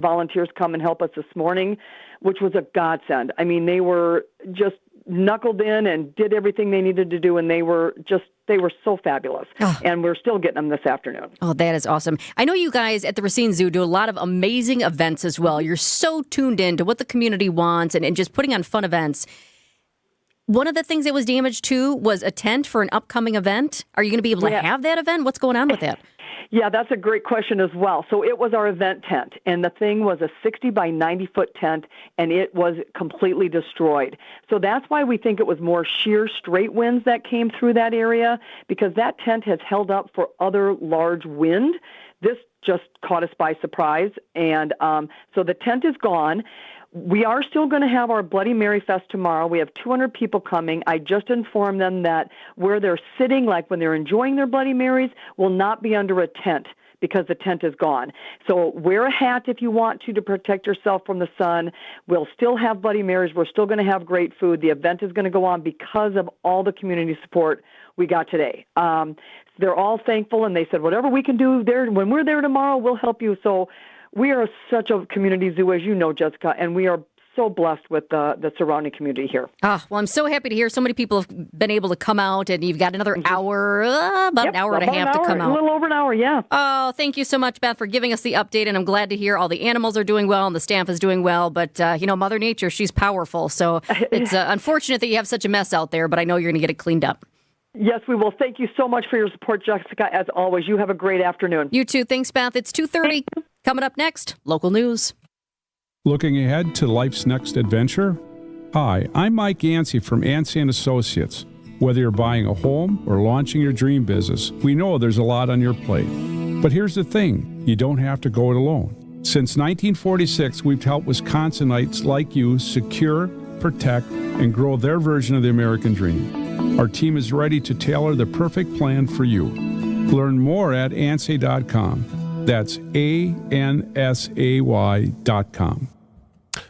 volunteers come and help us this morning, which was a godsend. I mean, they were just knuckled in and did everything they needed to do, and they were so fabulous. And we're still getting them this afternoon. Oh, that is awesome. I know you guys at the Racine Zoo do a lot of amazing events as well. You're so tuned in to what the community wants and just putting on fun events. One of the things that was damaged, too, was a tent for an upcoming event. Are you going to be able to have that event? What's going on with that? Yeah, that's a great question as well. So it was our event tent, and the thing was a 60 by 90-foot tent, and it was completely destroyed. So that's why we think it was more sheer straight winds that came through that area, because that tent has held up for other large wind. This just caught us by surprise, and so the tent is gone. We are still going to have our Bloody Mary Fest tomorrow. We have 200 people coming. I just informed them that where they're sitting, like when they're enjoying their Bloody Marys, will not be under a tent because the tent is gone. So wear a hat if you want to protect yourself from the sun. We'll still have Bloody Marys. We're still going to have great food. The event is going to go on because of all the community support we got today. They're all thankful, and they said, whatever we can do there, when we're there tomorrow, we'll help you. So we are such a community zoo, as you know, Jessica, and we are so blessed with the surrounding community here. Well, I'm so happy to hear so many people have been able to come out, and you've got another hour, about an hour and a half to come out. A little over an hour, yeah. Oh, thank you so much, Beth, for giving us the update, and I'm glad to hear all the animals are doing well and the staff is doing well, but, Mother Nature, she's powerful, so it's unfortunate that you have such a mess out there, but I know you're going to get it cleaned up. Yes, we will. Thank you so much for your support, Jessica, as always. You have a great afternoon. You too. Thanks, Beth. It's 2:30. Coming up next, local news. Looking ahead to life's next adventure? Hi, I'm Mike Yancey from Yancey & Associates. Whether you're buying a home or launching your dream business, we know there's a lot on your plate. But here's the thing, you don't have to go it alone. Since 1946, we've helped Wisconsinites like you secure, protect, and grow their version of the American dream. Our team is ready to tailor the perfect plan for you. Learn more at ansay.com. That's ANSAY.com.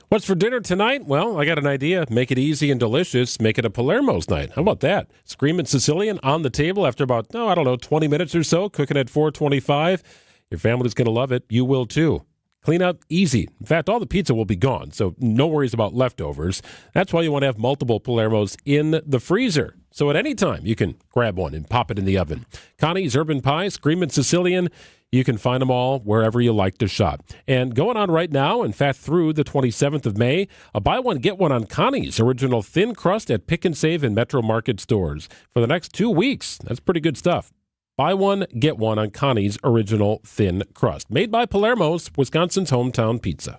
What's for dinner tonight? Well, I got an idea. Make it easy and delicious. Make it a Palermo's night. How about that? Screaming Sicilian on the table after about, 20 minutes or so, cooking at 425. Your family's going to love it. You will too. Clean out easy. In fact, all the pizza will be gone, so no worries about leftovers. That's why you want to have multiple Palermos in the freezer. So at any time, you can grab one and pop it in the oven. Connie's Urban Pie, Screamin' Sicilian, you can find them all wherever you like to shop. And going on right now, in fact, through the 27th of May, a buy one, get one on Connie's Original Thin Crust at Pick and Save in Metro Market stores for the next 2 weeks. That's pretty good stuff. Buy one, get one on Connie's Original Thin Crust. Made by Palermo's, Wisconsin's hometown pizza.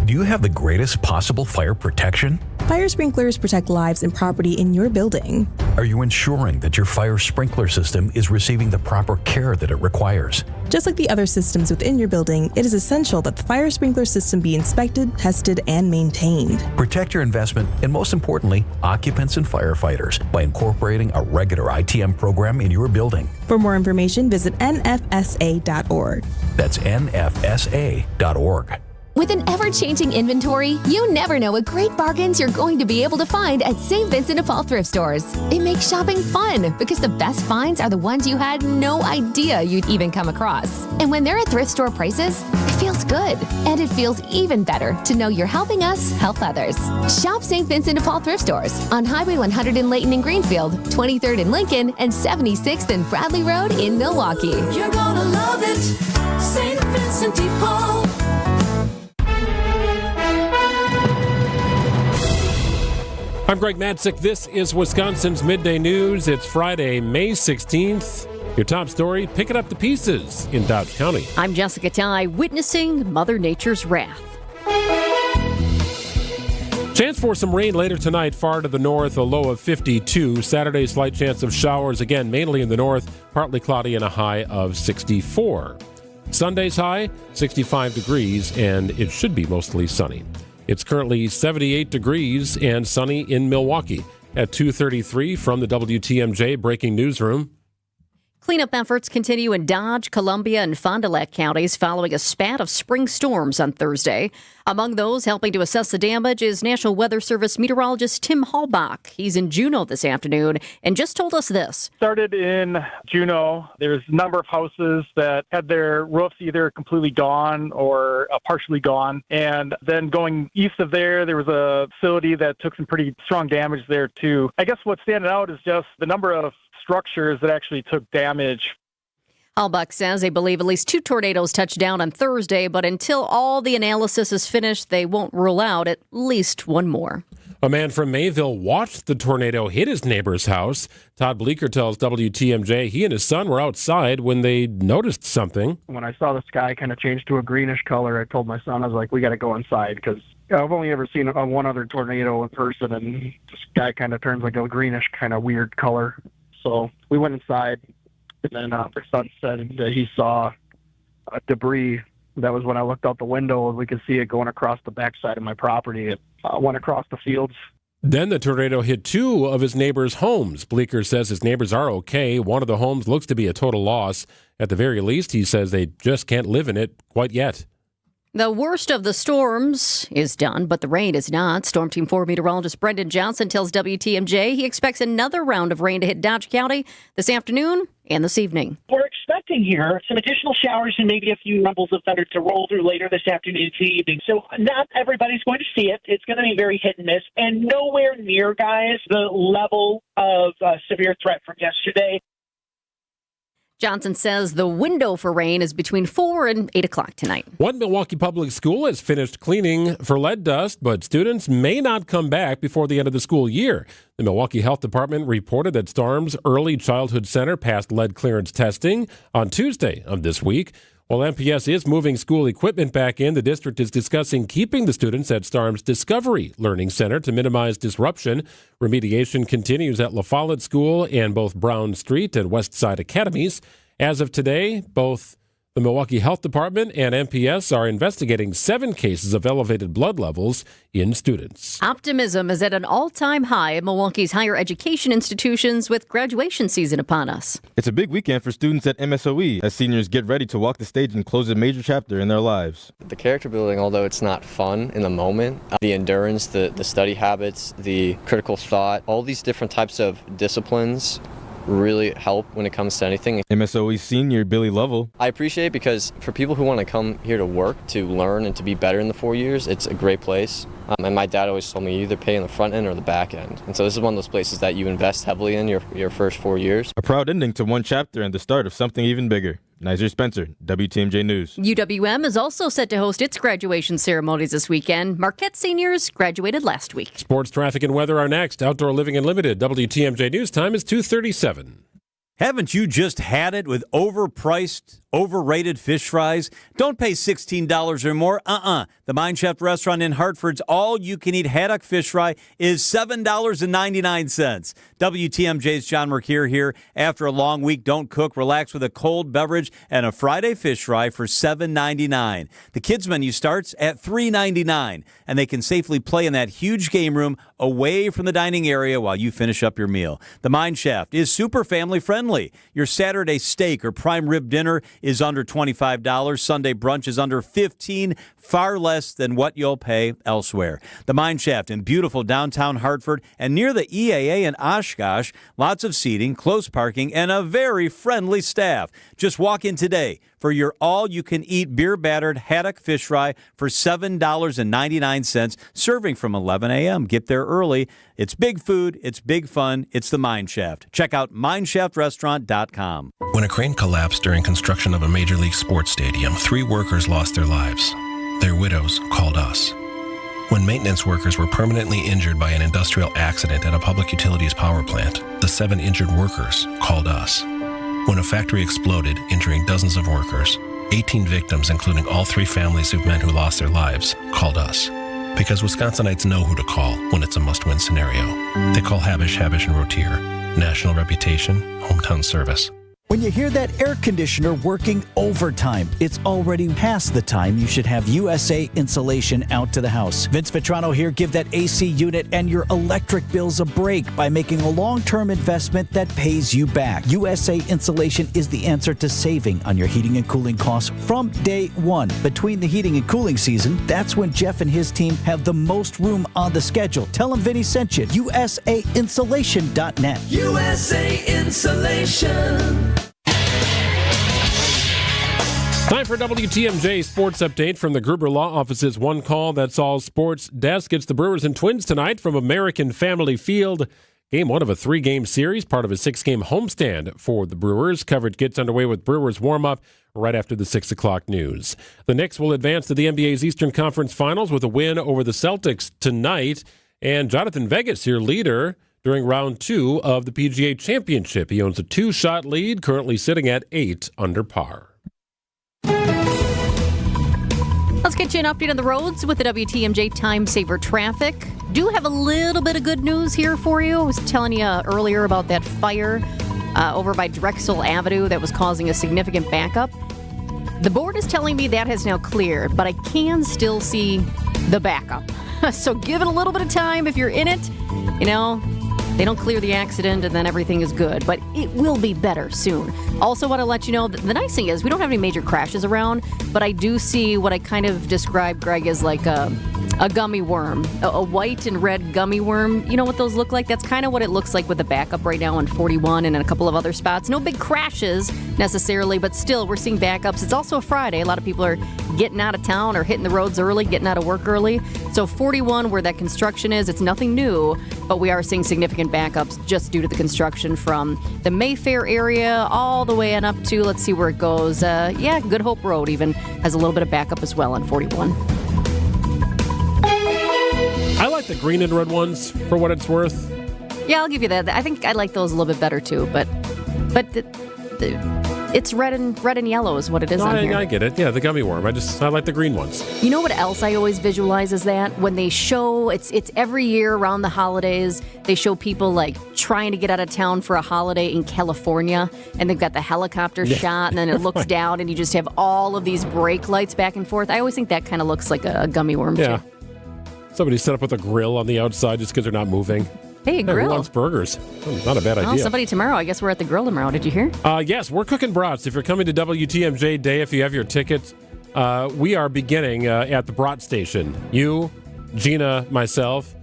Do you have the greatest possible fire protection? Fire sprinklers protect lives and property in your building. Are you ensuring that your fire sprinkler system is receiving the proper care that it requires? Just like the other systems within your building, it is essential that the fire sprinkler system be inspected, tested, and maintained. Protect your investment and, most importantly, occupants and firefighters by incorporating a regular ITM program in your building. For more information, visit nfsa.org. That's nfsa.org. With an ever-changing inventory, you never know what great bargains you're going to be able to find at St. Vincent de Paul thrift stores. It makes shopping fun because the best finds are the ones you had no idea you'd even come across. And when they're at thrift store prices, it feels good. And it feels even better to know you're helping us help others. Shop St. Vincent de Paul thrift stores on Highway 100 in Layton and Greenfield, 23rd in Lincoln, and 76th and Bradley Road in Milwaukee. You're gonna love it, St. Vincent de Paul. I'm Greg Matzek. This is Wisconsin's Midday News. It's Friday, May 16th. Your top story, picking up the pieces in Dodge County. I'm Jessica Tighe, witnessing Mother Nature's wrath. Chance for some rain later tonight, far to the north, a low of 52. Saturday, slight chance of showers, again, mainly in the north, partly cloudy and a high of 64. Sunday's high, 65 degrees, and it should be mostly sunny. It's currently 78 degrees and sunny in Milwaukee. At 2:33 from the WTMJ Breaking Newsroom. Cleanup efforts continue in Dodge, Columbia, and Fond du Lac counties following a spat of spring storms on Thursday. Among those helping to assess the damage is National Weather Service meteorologist Tim Halbach. He's in Juneau this afternoon and just told us this. Started in Juneau. There's a number of houses that had their roofs either completely gone or partially gone. And then going east of there was a facility that took some pretty strong damage there too. I guess what's standing out is just the number of structures that actually took damage. Halbach says they believe at least 2 tornadoes touched down on Thursday, but until all the analysis is finished, they won't rule out at least one more. A man from Mayville watched the tornado hit his neighbor's house. Todd Bleeker tells WTMJ he and his son were outside when they noticed something. When I saw the sky kind of change to a greenish color, I told my son, I was like, we got to go inside because I've only ever seen one other tornado in person, and the sky kind of turns like a greenish kind of weird color. So we went inside, and then my son said that he saw debris. That was when I looked out the window, and we could see it going across the backside of my property. It went across the fields. Then the tornado hit 2 of his neighbors' homes. Bleeker says his neighbors are okay. One of the homes looks to be a total loss. At the very least, he says they just can't live in it quite yet. The worst of the storms is done, but the rain is not. Storm Team 4 meteorologist Brendan Johnson tells WTMJ he expects another round of rain to hit Dodge County this afternoon and this evening. We're expecting here some additional showers and maybe a few rumbles of thunder to roll through later this afternoon to evening. So not everybody's going to see it. It's going to be very hit and miss, and nowhere near, guys, the level of severe threat from yesterday. Johnson says the window for rain is between 4 and 8 o'clock tonight. One Milwaukee public school has finished cleaning for lead dust, but students may not come back before the end of the school year. The Milwaukee Health Department reported that Storm's Early Childhood Center passed lead clearance testing on Tuesday of this week. While MPS is moving school equipment back in, the district is discussing keeping the students at Storm's Discovery Learning Center to minimize disruption. Remediation continues at La Follette School and both Brown Street and West Side Academies. As of today, both the Milwaukee Health Department and MPS are investigating 7 cases of elevated blood levels in students. Optimism is at an all-time high at Milwaukee's higher education institutions with graduation season upon us. It's a big weekend for students at MSOE as seniors get ready to walk the stage and close a major chapter in their lives. The character building, although it's not fun in the moment, the endurance, the study habits, the critical thought, all these different types of disciplines really help when it comes to anything. MSOE senior Billy Lovell. I appreciate it because for people who want to come here to work, to learn, and to be better in the 4 years, it's a great place. And my dad always told me you either pay in the front end or the back end. And so this is one of those places that you invest heavily in your first 4 years. A proud ending to one chapter and the start of something even bigger. Nizer Spencer, WTMJ News. UWM is also set to host its graduation ceremonies this weekend. Marquette seniors graduated last week. Sports, traffic, and weather are next. Outdoor Living Unlimited. WTMJ News time is 2:37. Haven't you just had it with overpriced, overrated fish fries? Don't pay $16 or more. The Mine Shaft restaurant in Hartford's all-you-can-eat haddock fish fry is $7.99. WTMJ's John Mercure here. After a long week, don't cook. Relax with a cold beverage and a Friday fish fry for $7.99. The kids' menu starts at $3.99, and they can safely play in that huge game room away from the dining area while you finish up your meal. The Mine Shaft is super family-friendly. Your Saturday steak or prime rib dinner is under $25. Sunday brunch is under $15, far less than what you'll pay elsewhere. The Mine Shaft in beautiful downtown Hartford and near the EAA in Oshkosh. Lots of seating, close parking, and a very friendly staff. Just walk in today for your all-you-can-eat beer-battered haddock fish fry for $7.99, serving from 11 a.m. Get there early. It's big food. It's big fun. It's the Mine Shaft. Check out mineshaft.restaurant.com. When a crane collapsed during construction of a Major League sports stadium, 3 workers lost their lives. Their widows called us. When maintenance workers were permanently injured by an industrial accident at a public utilities power plant, the 7 injured workers called us. When a factory exploded, injuring dozens of workers, 18 victims, including all 3 families of men who lost their lives, called us. Because Wisconsinites know who to call when it's a must-win scenario. They call Habish, and Rotier. National reputation, hometown service. When you hear that air conditioner working overtime, it's already past the time you should have USA Insulation out to the house. Vince Vitrano here. Give that AC unit and your electric bills a break by making a long-term investment that pays you back. USA Insulation is the answer to saving on your heating and cooling costs from day one. Between the heating and cooling season, that's when Jeff and his team have the most room on the schedule. Tell them Vinny sent you. USAinsulation.net. USA Insulation. Time for WTMJ Sports Update from the Gruber Law Office's One Call That's All Sports Desk. It's the Brewers and Twins tonight from American Family Field. Game 1 of a 3-game series, part of a 6-game homestand for the Brewers. Coverage gets underway with Brewers warm-up right after the 6 o'clock news. The Knicks will advance to the NBA's Eastern Conference Finals with a win over the Celtics tonight. And Jonathan Vegas, your leader during round 2 of the PGA Championship. He owns a 2-shot lead, currently sitting at 8 under par. Let's get you an update on the roads with the WTMJ Time Saver Traffic. Do have a little bit of good news here for you. I was telling you earlier about that fire over by Drexel Avenue that was causing a significant backup. The board is telling me that has now cleared, but I can still see the backup. So give it a little bit of time if you're in it. You know, they don't clear the accident and then everything is good, but it will be better soon. Also want to let you know that the nice thing is we don't have any major crashes around, but I do see what I kind of described, Greg, as like a gummy worm, a white and red gummy worm. You know what those look like? That's kind of what it looks like with the backup right now on 41 and in a couple of other spots. No big crashes necessarily, but still we're seeing backups. It's also a Friday. A lot of people are getting out of town or hitting the roads early, getting out of work early. So 41 where that construction is, it's nothing new, but we are seeing significant backups just due to the construction from the Mayfair area all the way on up to, let's see where it goes. Good Hope Road even has a little bit of backup as well on 41. I like the green and red ones for what it's worth. Yeah, I'll give you that. I think I like those a little bit better too, but it's red and yellow is what it is on here. I get it. Yeah, the gummy worm. I like the green ones. You know what else I always visualize is that when they show it's every year around the holidays, they show people like trying to get out of town for a holiday in California, and they've got the helicopter shot, and then it looks down, and you just have all of these brake lights back and forth. I always think that kind of looks like a gummy worm too. Somebody set up with a grill on the outside just because they're not moving. Hey, a grill. Who wants burgers? Not a bad idea. Somebody tomorrow. I guess we're at the grill tomorrow. Did you hear? Yes, we're cooking brats. If you're coming to WTMJ Day, if you have your tickets, we are beginning at the brat station. You, Gina, myself,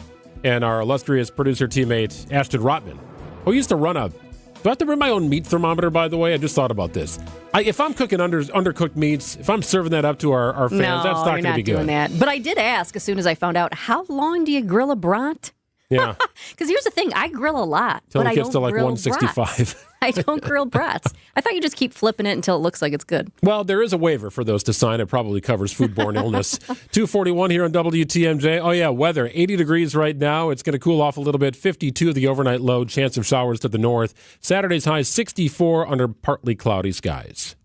and our illustrious producer teammate, Ashton Rotman, who used to run do I have to bring my own meat thermometer, by the way? I just thought about this. If I'm cooking undercooked meats, if I'm serving that up to our fans, that's not going to be good. No, you're not doing that. But I did ask as soon as I found out, how long do you grill a brat? Yeah. Because here's the thing, I grill a lot, Till but it I gets don't to like grill 165. brats. I don't grill brats. I thought you just keep flipping it until it looks like it's good. Well, there is a waiver for those to sign. It probably covers foodborne illness. 2:41 here on WTMJ. Oh, yeah, weather. 80 degrees right now. It's going to cool off a little bit. 52 the overnight low. Chance of showers to the north. Saturday's high 64 under partly cloudy skies.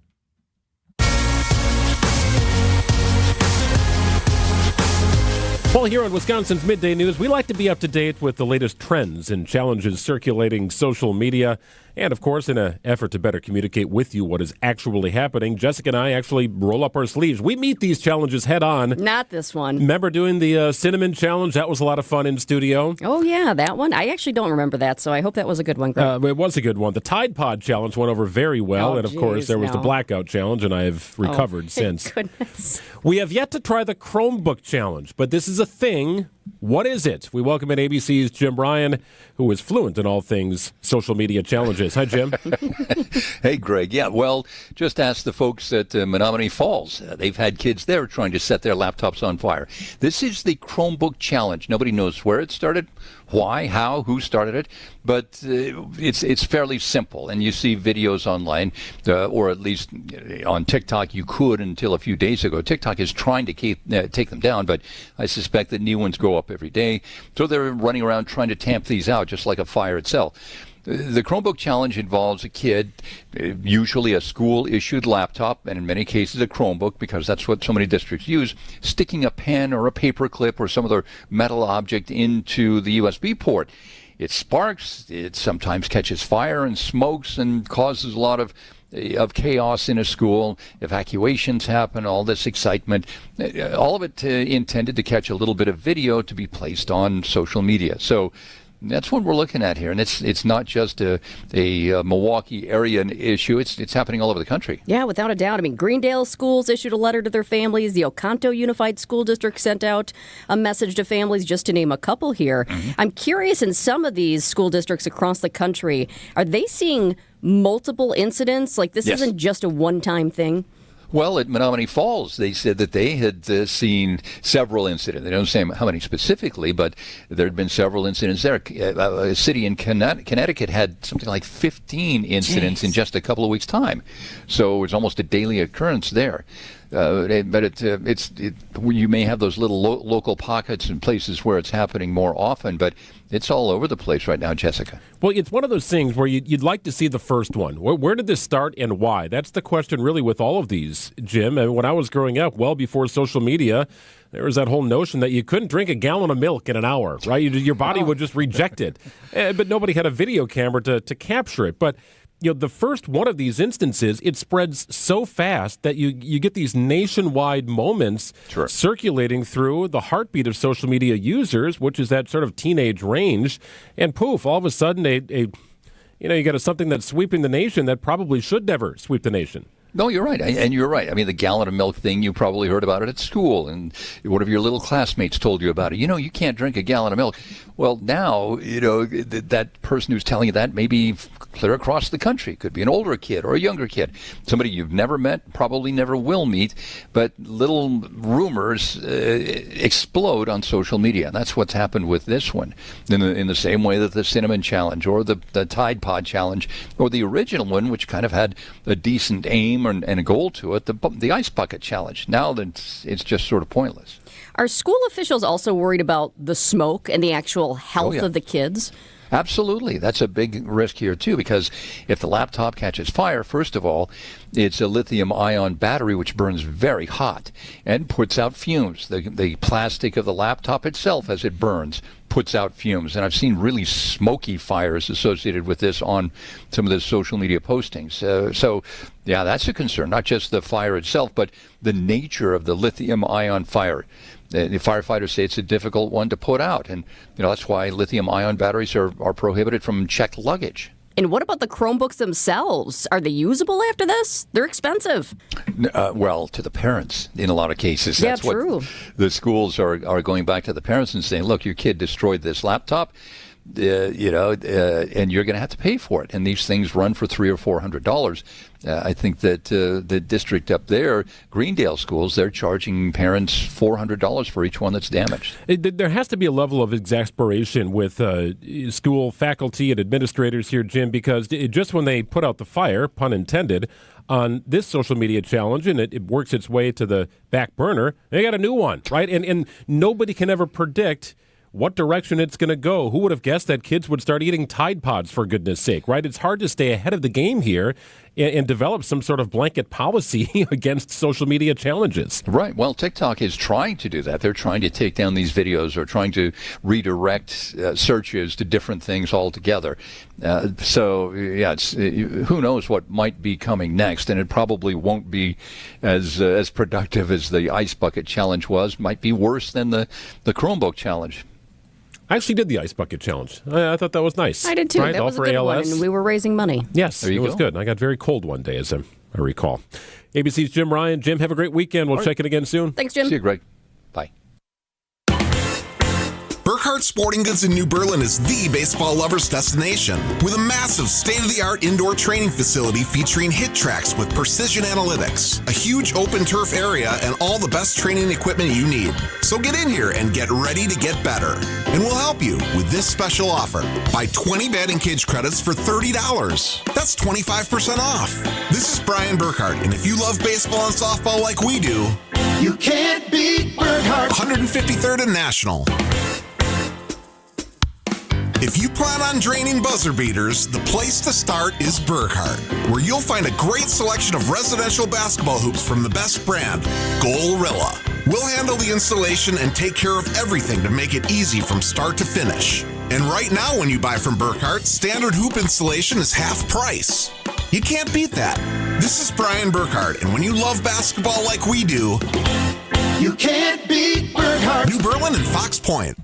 Well, here on Wisconsin's Midday News, we like to be up to date with the latest trends and challenges circulating social media. And, of course, in an effort to better communicate with you what is actually happening, Jessica and I actually roll up our sleeves. We meet these challenges head on. Not this one. Remember doing the cinnamon challenge? That was a lot of fun in studio. Oh, yeah, that one. I actually don't remember that, so I hope that was a good one, Greg. It was a good one. The Tide Pod challenge went over very well. And, of course, there was the blackout challenge, and I have recovered since. Goodness. We have yet to try the Chromebook challenge, but this is a thing. What is it? We welcome in ABC's Jim Ryan, who is fluent in all things social media challenges. Hi, Jim. Hey, Greg. Yeah, well, just ask the folks at Menominee Falls. They've had kids there trying to set their laptops on fire. This is the Chromebook challenge. Nobody knows where it started, why, how, who started it, but it's fairly simple. And you see videos online, or at least on TikTok you could until a few days ago. TikTok is trying to take them down, but I suspect that new ones go up every day. So they're running around trying to tamp these out, just like a fire itself. The Chromebook challenge involves a kid, usually a school-issued laptop, and in many cases a Chromebook, because that's what so many districts use, sticking a pen or a paper clip or some other metal object into the USB port. It sparks, it sometimes catches fire and smokes and causes a lot of of chaos in a school, evacuations happen, all this excitement, all of it intended to catch a little bit of video to be placed on social media. So that's what we're looking at here, and it's not just a Milwaukee area issue. It's happening all over the country. Yeah, without a doubt. I mean, Greendale schools issued a letter to their families. The Oconto Unified School District sent out a message to families, just to name a couple here. Mm-hmm. I'm curious, in some of these school districts across the country, are they seeing multiple incidents? Like, this isn't just a one-time thing? Well, at Menominee Falls, they said that they had seen several incidents. They don't say how many specifically, but there had been several incidents there. A city in Connecticut had something like 15 incidents in just a couple of weeks' time. So it's almost a daily occurrence there. But you may have those little local pockets and places where it's happening more often, but it's all over the place right now, Jessica. Well, it's one of those things where you'd like to see the first one. Where did this start and why? That's the question really with all of these, Jim. And when I was growing up, well before social media, there was that whole notion that you couldn't drink a gallon of milk in an hour, right? Your body would just reject it. But nobody had a video camera to capture it. But the first one of these instances, it spreads so fast that you get these nationwide moments circulating through the heartbeat of social media users, which is that sort of teenage range, and poof, all of a sudden, you got something that's sweeping the nation that probably should never sweep the nation. No, you're right. And you're right. I mean, the gallon of milk thing, you probably heard about it at school, and one of your little classmates told you about it. You can't drink a gallon of milk. Well, now, that person who's telling you that may be clear across the country. Could be an older kid or a younger kid, somebody you've never met, probably never will meet, but little rumors explode on social media. And that's what's happened with this one. In the same way that the Cinnamon Challenge or the Tide Pod Challenge or the original one, which kind of had a decent aim and a goal to it, the Ice Bucket Challenge. Now that it's just sort of pointless. Are school officials also worried about the smoke and the actual health of the kids? Absolutely. That's a big risk here, too, because if the laptop catches fire, first of all, it's a lithium-ion battery which burns very hot and puts out fumes. The plastic of the laptop itself, as it burns, puts out fumes. And I've seen really smoky fires associated with this on some of the social media postings. So, that's a concern, not just the fire itself, but the nature of the lithium-ion fire. The firefighters say it's a difficult one to put out, and that's why lithium-ion batteries are prohibited from checked luggage. And what about the Chromebooks themselves? Are they usable after this? They're expensive. Well, to the parents in a lot of cases. Yeah, that's true. What the schools are going back to the parents and saying, look, your kid destroyed this laptop. And you're going to have to pay for it. And these things run for $300 or $400. I think that the district up there, Greendale schools, they're charging parents $400 for each one that's damaged. There has to be a level of exasperation with school faculty and administrators here, Jim, because just when they put out the fire, pun intended, on this social media challenge, and it works its way to the back burner, they got a new one, right? And nobody can ever predict what direction it's going to go. Who would have guessed that kids would start eating Tide Pods, for goodness sake, right? It's hard to stay ahead of the game here and develop some sort of blanket policy against social media challenges. Right. Well, TikTok is trying to do that. They're trying to take down these videos or trying to redirect searches to different things altogether. Who knows what might be coming next, and it probably won't be as productive as the Ice Bucket Challenge was. Might be worse than the Chromebook Challenge. I actually did the Ice Bucket Challenge. I thought that was nice. I did too. Right? That was a good one, and we were raising money. Yes, it was good. I got very cold one day, as I recall. ABC's Jim Ryan. Jim, have a great weekend. We'll check it again soon. Thanks, Jim. See you, Greg. Bye. Burkhardt Sporting Goods in New Berlin is the baseball lover's destination, with a massive state-of-the-art indoor training facility featuring hit tracks with precision analytics, a huge open turf area, and all the best training equipment you need. So get in here and get ready to get better. And we'll help you with this special offer. Buy 20 batting cage credits for $30. That's 25% off. This is Brian Burkhardt, and if you love baseball and softball like we do, you can't beat Burkhardt. 153rd and National. If you plan on draining buzzer beaters, the place to start is Burkhardt, where you'll find a great selection of residential basketball hoops from the best brand, Gorilla. We'll handle the installation and take care of everything to make it easy from start to finish. And right now, when you buy from Burkhardt, standard hoop installation is half price. You can't beat that. This is Brian Burkhardt, and when you love basketball like we do, You can't beat Burkhardt. New Berlin and Fox Point.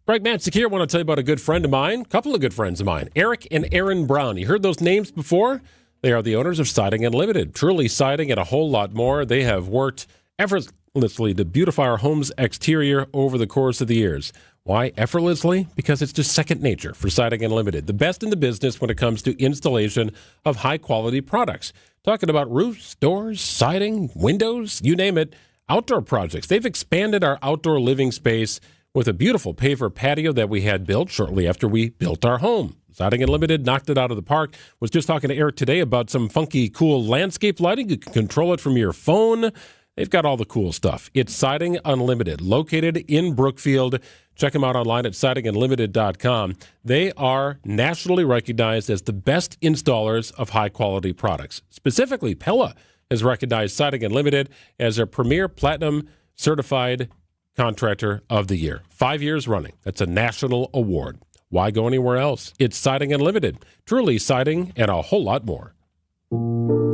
Greg Matzek here. I want to tell you about a good friend of mine, a couple of good friends of mine, Eric and Aaron Brown. You heard those names before? They are the owners of Siding Unlimited. Truly Siding and a whole lot more. They have worked effortlessly to beautify our home's exterior over the course of the years. Why effortlessly? Because it's just second nature for Siding Unlimited. The best in the business when it comes to installation of high-quality products. Talking about roofs, doors, siding, windows, you name it, outdoor projects. They've expanded our outdoor living space with a beautiful paver patio that we had built shortly after we built our home. Siding Unlimited knocked it out of the park. Was just talking to Eric today about some funky, cool landscape lighting. You can control it from your phone. They've got all the cool stuff. It's Siding Unlimited, located in Brookfield. Check them out online at sidingunlimited.com. They are nationally recognized as the best installers of high-quality products. Specifically, Pella has recognized Siding Unlimited as their premier platinum certified contractor of the year. 5 years running. That's a national award. Why go anywhere else? It's Siding Unlimited. Truly siding and a whole lot more.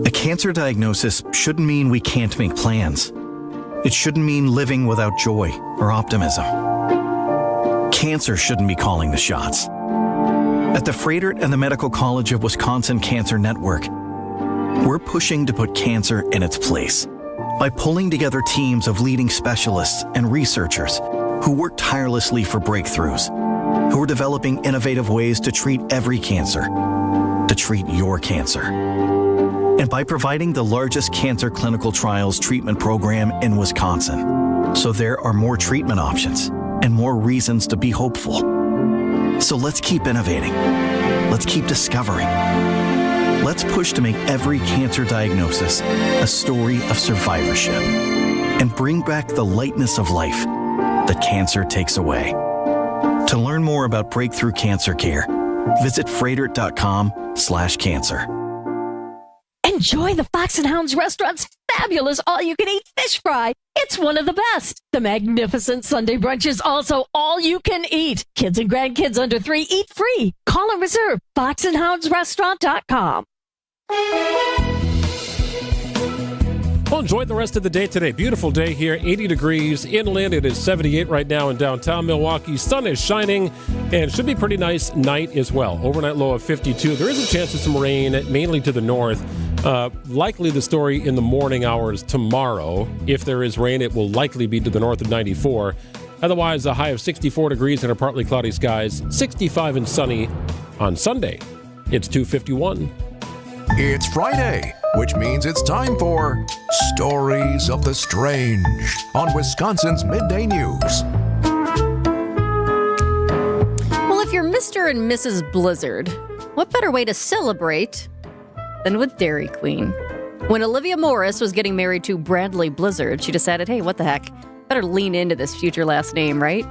A cancer diagnosis shouldn't mean we can't make plans. It shouldn't mean living without joy or optimism. Cancer shouldn't be calling the shots. At the Fredert and the Medical College of Wisconsin Cancer Network, we're pushing to put cancer in its place by pulling together teams of leading specialists and researchers who work tirelessly for breakthroughs, who are developing innovative ways to treat every cancer, to treat your cancer. And by providing the largest cancer clinical trials treatment program in Wisconsin, so there are more treatment options and more reasons to be hopeful. So let's keep innovating. Let's keep discovering. Let's push to make every cancer diagnosis a story of survivorship and bring back the lightness of life that cancer takes away. To learn more about breakthrough cancer care, visit fredert.com/cancer. Enjoy the Fox and Hounds restaurant's fabulous all-you-can-eat fish fry. It's one of the best. The magnificent Sunday brunch is also all-you-can-eat. Kids and grandkids under 3 eat free. Call and reserve foxandhoundsrestaurant.com. Well, enjoy the rest of the day today. Beautiful day here, 80 degrees inland. It is 78 right now in downtown Milwaukee. Sun is shining, and it should be a pretty nice night as well. Overnight low of 52. There is a chance of some rain, mainly to the north. Likely the story in the morning hours tomorrow. If there is rain, it will likely be to the north of 94. Otherwise, a high of 64 degrees and a partly cloudy skies. 65 and sunny on Sunday. It's 2:51. It's Friday, which means it's time for Stories of the Strange on Wisconsin's Midday News. Well, if you're Mr. and Mrs. Blizzard, what better way to celebrate than with Dairy Queen? When Olivia Morris was getting married to Bradley Blizzard, she decided, hey, what the heck? Better lean into this future last name, right?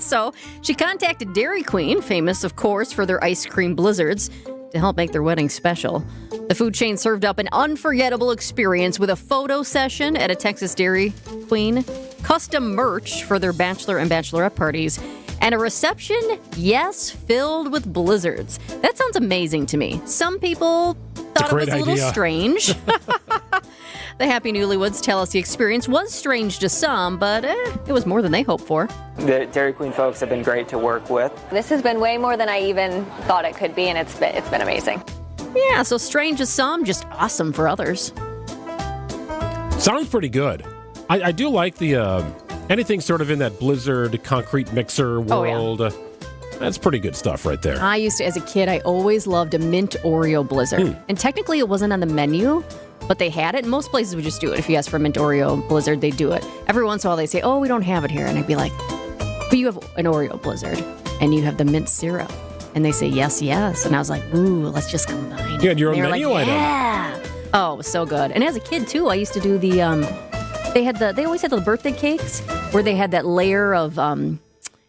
So she contacted Dairy Queen, famous, of course, for their ice cream blizzards, to help make their wedding special. The food chain served up an unforgettable experience with a photo session at a Texas Dairy Queen, custom merch for their bachelor and bachelorette parties, and a reception, yes, filled with blizzards. That sounds amazing to me. Some people thought it was a little strange. The happy newlyweds tell us the experience was strange to some, but it was more than they hoped for. The Dairy Queen folks have been great to work with. This has been way more than I even thought it could be, and it's been amazing. Yeah, so strange to some, just awesome for others. Sounds pretty good. I do like the anything sort of in that Blizzard concrete mixer world. Oh, yeah. That's pretty good stuff right there. I used to, as a kid, I always loved a mint Oreo Blizzard. And technically it wasn't on the menu, but they had it. And most places would just do it. If you ask for a mint Oreo Blizzard, they do it. Every once in a while they say, oh, we don't have it here. And I'd be like, but you have an Oreo Blizzard and you have the mint syrup. And they say, yes, yes. And I was like, ooh, let's just combine it. You had your own menu item. Yeah. Oh, it was so good. And as a kid, too, I used to do the, they always had the birthday cakes where they had that layer of,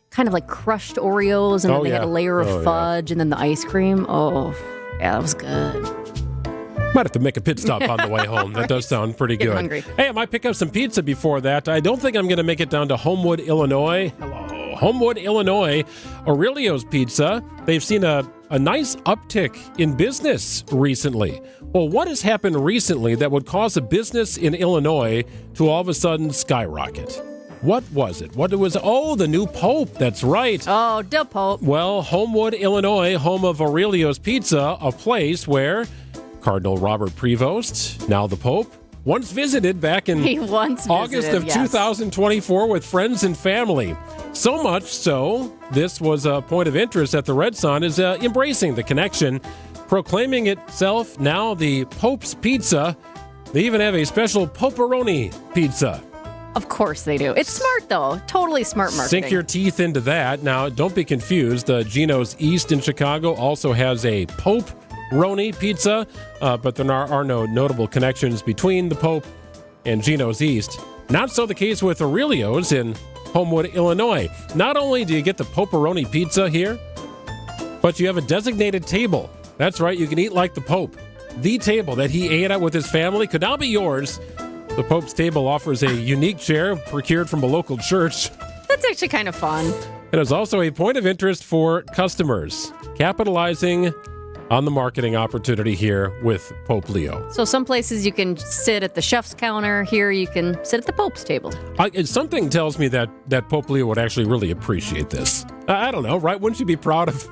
kind of like crushed Oreos, and then they had a layer of fudge, and then the ice cream. Oh, yeah, that was good. Might have to make a pit stop on the way home. That does sound pretty good. Hungry. Hey, I might pick up some pizza before that. I don't think I'm going to make it down to Homewood, Illinois. Hello, Homewood, Illinois. Aurelio's Pizza. They've seen a nice uptick in business recently. Well, what has happened recently that would cause a business in Illinois to all of a sudden skyrocket? What was it? Oh, the new Pope. That's right. Oh, the Pope. Well, Homewood, Illinois, home of Aurelio's Pizza, a place where Cardinal Robert Prevost, now the Pope, once visited back in August of 2024 with friends and family. So much so, this was a point of interest that the Red Sun is embracing the connection, proclaiming itself now the Pope's Pizza. They even have a special Poperoni pizza. Of course they do. It's smart, though. Totally smart marketing. Sink your teeth into that. Now, don't be confused. Gino's East in Chicago also has a Pope-roni pizza, but there are no notable connections between the Pope and Gino's East. Not so the case with Aurelio's in Homewood, Illinois. Not only do you get the Poperoni pizza here, but you have a designated table. That's right, you can eat like the Pope. The table that he ate at with his family could now be yours. The Pope's table offers a unique chair procured from a local church. That's actually kind of fun. It is also a point of interest for customers, capitalizing on the marketing opportunity here with Pope Leo. So some places you can sit at the chef's counter. Here you can sit at the Pope's table. Something tells me that Pope Leo would actually really appreciate this. I don't know, right? Wouldn't you be proud of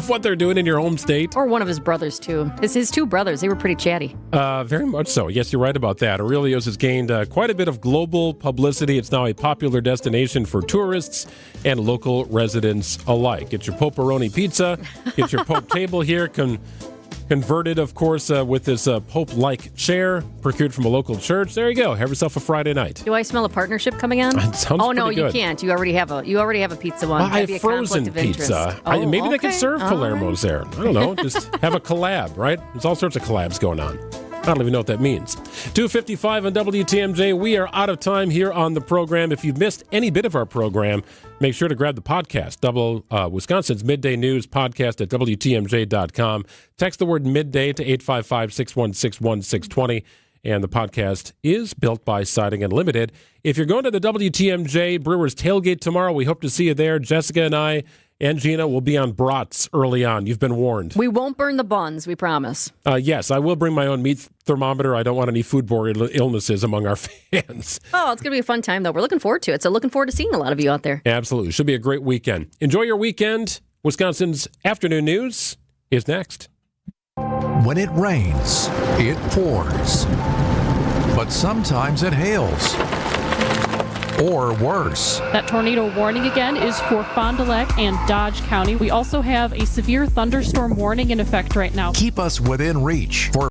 what they're doing in your home state? Or one of his brothers, too. It's his two brothers. They were pretty chatty. Very much so. Yes, you're right about that. Aurelio's has gained quite a bit of global publicity. It's now a popular destination for tourists and local residents alike. Get your Poperoni pizza. Get your Pope table here. Converted, of course, with this Pope-like chair procured from a local church. There you go. Have yourself a Friday night. Do I smell a partnership coming on? It sounds oh no, pretty good. You can't. You already have a pizza one. Well, I have frozen pizza. Maybe they could serve Palermo's there. I don't know. Just have a collab, right? There's all sorts of collabs going on. I don't even know what that means. 2:55 on WTMJ. We are out of time here on the program. If you've missed any bit of our program, make sure to grab the podcast, Wisconsin's Midday News podcast at WTMJ.com. Text the word midday to 855-616-1620. And the podcast is built by Siding Unlimited. If you're going to the WTMJ Brewers tailgate tomorrow, we hope to see you there. Jessica and I and Gina will be on brats early on. You've been warned. We won't burn the buns, we promise. Yes, I will bring my own meat thermometer. I don't want any foodborne illnesses among our fans. Oh, it's going to be a fun time, though. We're looking forward to it. So looking forward to seeing a lot of you out there. Absolutely. Should be a great weekend. Enjoy your weekend. Wisconsin's Afternoon News is next. When it rains, it pours. But sometimes it hails. Or worse. That tornado warning again is for Fond du Lac and Dodge County. We also have a severe thunderstorm warning in effect right now. Keep us within reach for